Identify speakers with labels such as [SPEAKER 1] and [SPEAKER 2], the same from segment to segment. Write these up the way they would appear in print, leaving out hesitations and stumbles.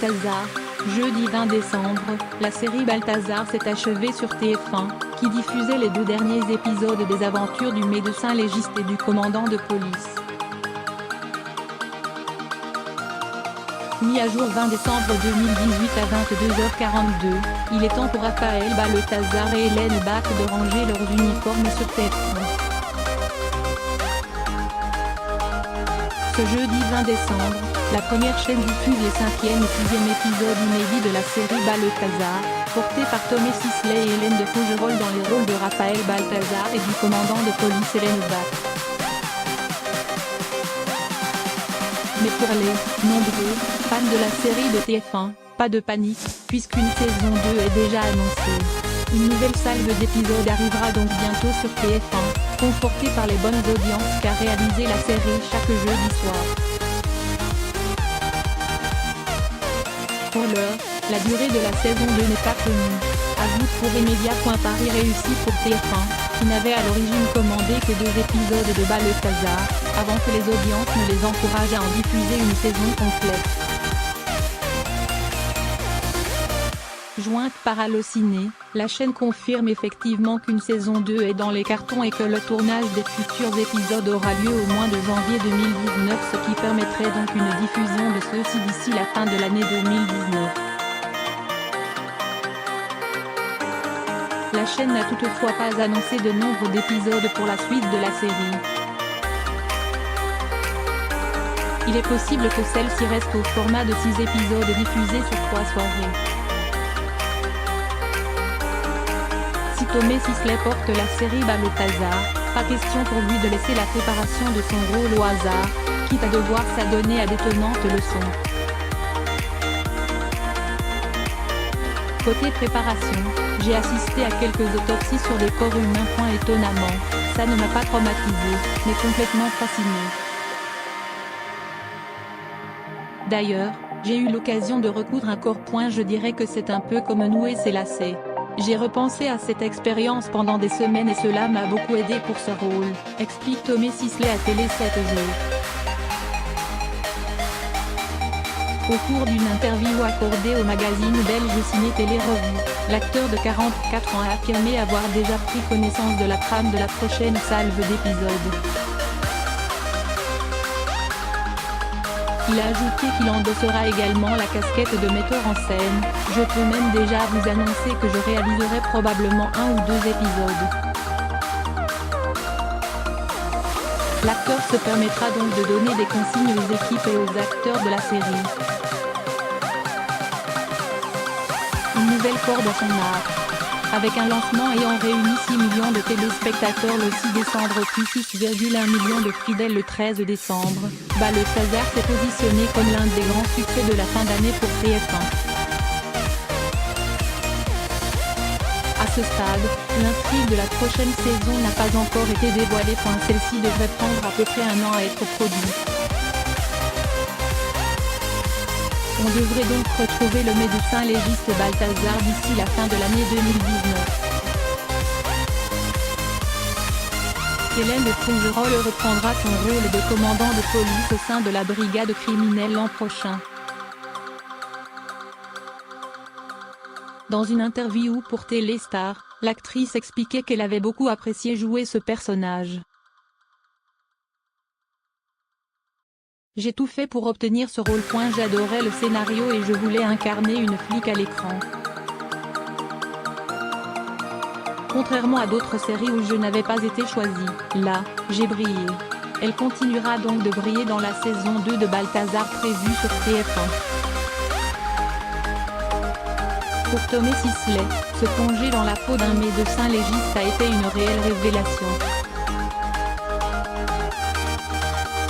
[SPEAKER 1] Balthazar. Jeudi 20 décembre, la série Balthazar s'est achevée sur TF1, qui diffusait les 2 derniers épisodes des aventures du médecin légiste et du commandant de police. Mis à jour 20 décembre 2018 à 22h42, il est temps pour Raphaël Balthazar et Hélène Bach de ranger leurs uniformes sur TF1. Ce jeudi 20 décembre, la première chaîne diffuse les 5e et 6e épisodes inédits de la série Balthazar, portés par Tomé Sisley et Hélène de Fougerolles dans les rôles de Raphaël Balthazar et du commandant de police Hélène Bach. Mais pour les nombreux fans de la série de TF1, pas de panique, puisqu'une saison 2 est déjà annoncée. Une nouvelle salve d'épisodes arrivera donc bientôt sur TF1, confortée par les bonnes audiences qu'a réalisé la série chaque jeudi soir. Pour l'heure, la durée de la saison 2 n'est pas connue. Ajoute pour Emedia.Paris réussi pour TF1, qui n'avait à l'origine commandé que 2 épisodes de Balthazar, avant que les audiences ne les encouragent à en diffuser une saison complète. Jointe par Allociné, la chaîne confirme effectivement qu'une saison 2 est dans les cartons et que le tournage des futurs épisodes aura lieu au mois de janvier 2019, ce qui permettrait donc une diffusion de ceux-ci d'ici la fin de l'année 2019. La chaîne n'a toutefois pas annoncé de nombre d'épisodes pour la suite de la série. Il est possible que celle-ci reste au format de 6 épisodes diffusés sur 3 soirées. Si Tomé Sisley porte la série Balthazar, pas question pour lui de laisser la préparation de son rôle au hasard, quitte à devoir s'adonner à d'étonnantes leçons. Côté préparation, j'ai assisté à quelques autopsies sur des corps humains. Étonnamment, ça ne m'a pas traumatisé, mais complètement fasciné. D'ailleurs, j'ai eu l'occasion de recoudre un corps. Je dirais que c'est un peu comme nouer ses lacets. J'ai repensé à cette expérience pendant des semaines et cela m'a beaucoup aidé pour ce rôle, explique Tomé Sisley à Télé 7 jours. Au cours d'une interview accordée au magazine belge Ciné Télé Revue, l'acteur de 44 ans a affirmé avoir déjà pris connaissance de la trame de la prochaine salve d'épisodes. Il a ajouté qu'il endossera également la casquette de metteur en scène. Je peux même déjà vous annoncer que je réaliserai probablement 1 ou 2 épisodes. L'acteur se permettra donc de donner des consignes aux équipes et aux acteurs de la série. Une nouvelle corde à son arc. Avec un lancement ayant réuni 6 millions de téléspectateurs le 6 décembre puis 6,1 millions de fidèles le 13 décembre, Balthazar s'est positionné comme l'un des grands succès de la fin d'année pour TF1. À ce stade, l'intrigue de la prochaine saison n'a pas encore été dévoilée. Celle-ci devrait prendre à peu près 1 an à être produite. On devrait donc retrouver le médecin légiste Balthazar d'ici la fin de l'année 2019. Hélène de Fougerolles reprendra son rôle de commandant de police au sein de la brigade criminelle l'an prochain. Dans une interview pour Téléstar, l'actrice expliquait qu'elle avait beaucoup apprécié jouer ce personnage. J'ai tout fait pour obtenir ce rôle. J'adorais le scénario et je voulais incarner une flic à l'écran. Contrairement à d'autres séries où je n'avais pas été choisie, là, j'ai brillé. Elle continuera donc de briller dans la saison 2 de Balthazar prévue sur TF1. Pour Tomé Sisley, se plonger dans la peau d'un médecin légiste a été une réelle révélation.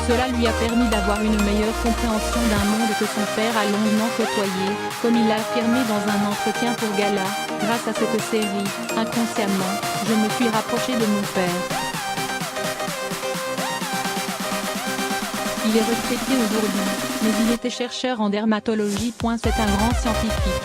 [SPEAKER 1] Cela lui a permis d'avoir une meilleure compréhension d'un monde que son père a longuement côtoyé, comme il l'a affirmé dans un entretien pour Gala. Grâce à cette série, inconsciemment, je me suis rapproché de mon père. Il est retraité aujourd'hui, mais il était chercheur en dermatologie. C'est un grand scientifique.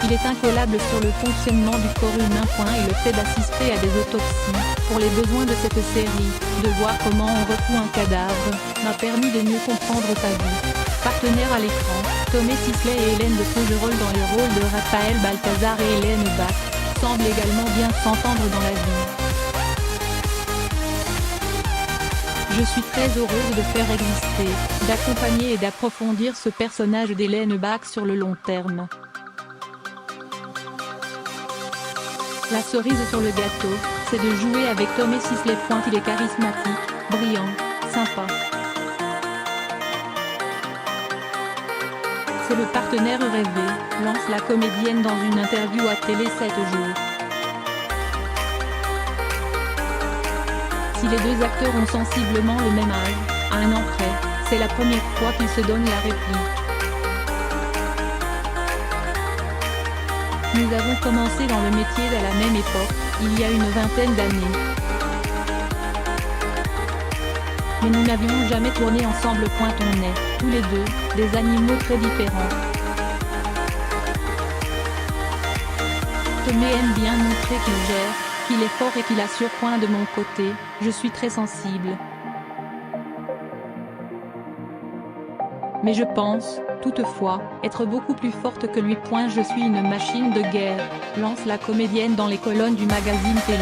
[SPEAKER 1] Il Il est incollable sur le fonctionnement du corps humain. Et le fait d'assister à des autopsies, pour les besoins de cette série, de voir comment on refoue un cadavre, m'a permis de mieux comprendre sa vie. Partenaires à l'écran, Tomé Sisley et Hélène de Faugerolles dans les rôles de Raphaël Balthazar et Hélène Bach, semblent également bien s'entendre dans la vie. Je suis très heureuse de faire exister, d'accompagner et d'approfondir ce personnage d'Hélène Bach sur le long terme. La cerise sur le gâteau, c'est de jouer avec Tomé Sisley. Il est charismatique, brillant, sympa. C'est le partenaire rêvé, lance la comédienne dans une interview à Télé 7 jours. Si les deux acteurs ont sensiblement le même âge, à un an près, c'est la première fois qu'ils se donnent la réplique. Nous avons commencé dans le métier à la même époque, il y a une vingtaine d'années. Mais nous n'avions jamais tourné ensemble. On est, tous les deux, des animaux très différents. Tomé aime bien montrer qu'il gère, qu'il est fort et qu'il assure. De mon côté, je suis très sensible. Mais je pense, toutefois, être beaucoup plus forte que lui. Je suis une machine de guerre, lance la comédienne dans les colonnes du magazine Télé.